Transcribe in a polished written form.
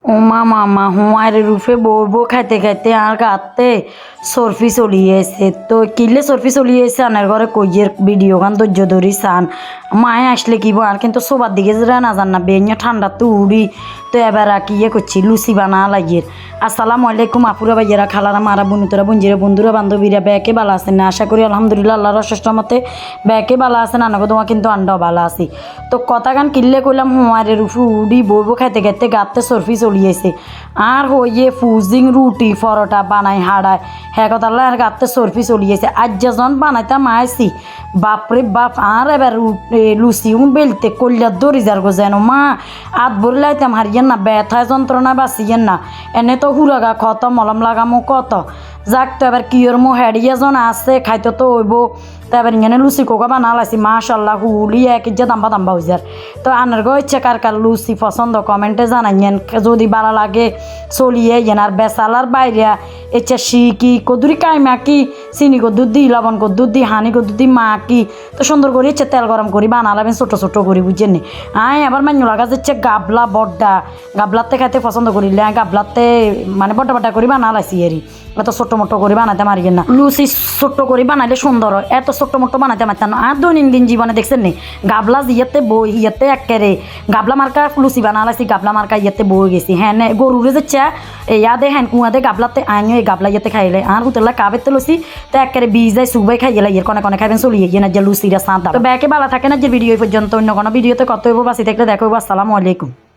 ওমা মামা হুঁয়ারের রূপে বলবো খাইতে খাইতে আর গাতে সরফি চলিয়েছে তো কিলে সরফি চলিয়েছে আনার ঘরে কইয়ের ভিডিও গান ধৈর্য ধরি চান মায়ে আসলে কি আর কিন্তু সবার দিকে যেটা না জান না বেঞ্জ ঠান্ডা তো উড়ি তো এবার কি ইয়ে করছি লুচি বানা লাগিয়ে আসসালামু আলাইকুম আপুরা ভাইয়েরা খালারা মারা বন্ধুরা বঞ্জিরা বন্ধুরা বান্ধবীরা ব্যাকে ভালো আছেন না আশা করি আলহামদুলিল্লাহ আল্লাহর অশেষ মতে ব্যাকে ভালো আছেন আনাগো তোমার কিন্তু আন্ডাও ভালো আছি তো কথা গান কিনলে কইলাম হুঁয়ারের উপর উড়ি বইবো খাইতে খাইতে গাতে সরফি চলিয়েছে আর হইয়ে ফুজিং রুটি পরোটা বানাই হাড়ায় হ্যাঁ কথা আর গাতে সরফি চলিয়েছে আজ যখন বানাইতাম আইসি বাপরে বাপ আর এবার লুচি বেলতে কল্যার দড়ি যার গো যেন মা আত ভরে লাইতাম হারিয়েন না ব্যথায় যন্ত্রণা বাঁচিয়েন না এনে তো হুরাগা কত মলম লাগামো কত যাক তো এবার কিয়র মো হেডিয়ে জন আছে খাইতে তো হইব তো এবার ইങ്ങനെ লুচি কোকা বানা লাইছি মাশাল্লাহ হুলি এক ইজ্জা দাম্বা হয়ে যার তো আনার গো ইচ্ছে কার কার লুচি পছন্দ কমেন্টে জানাইয়েন যদি ভালো লাগে চলিয়ে ইয়েন আর বেসালার বাইরে ইচ্ছা শিকি কদুরি কাইমা কি চিনি কদ্দুর দি লবণ কদ্দুর দি হানি কদ্দুর দি মা কি তো সুন্দর করে ইচ্ছে তেল গরম করি বানালাবেন ছোটো ছোটো করি বুঝছেন নি আবার মান্য লাগা যাচ্ছে গাবলা বড্ডা গাবলাতে খাইতে পছন্দ করিলে গাবলাতে মানে বড্ডা বড্ডা করি বানালাইছি এরি এত ছোট্ট মোটো করে বানাতে মারিয়েন না লুচি ছোট্ট করে বানাইলে সুন্দর হয় এত ছোট্ট মোটো বানাতে মারতাম আর দৈনন্দিন জীবনে দেখছেন নি গাবলা ইয়েতে বই ইয়েতে একেরে গাবলা মার্কা লুচি বানালাইছি গাবলা মার্কা ইয়েতে বই গেছি হ্যাঁ গরুরে যাচ্ছে ইয়াদে হ্যান কুয়াদে গাবলাতে আইন এই গাবলা ইয়েতে খাইলে আর হুতেলা কাবেতে লুচি তো একেরে বীজ যায় সুবাই খাইলে ইয়ের কনে কনে খাইবেন চলিয়ে গিয়ে না যে লুচিরা সাঁত তো ব্যাকে ভালো থাকে না যে ভিডিও পর্যন্ত অন্য কোনো ভিডিওতে কত হইব বাসি থাকলে দেখো আসসালামু আলাইকুম।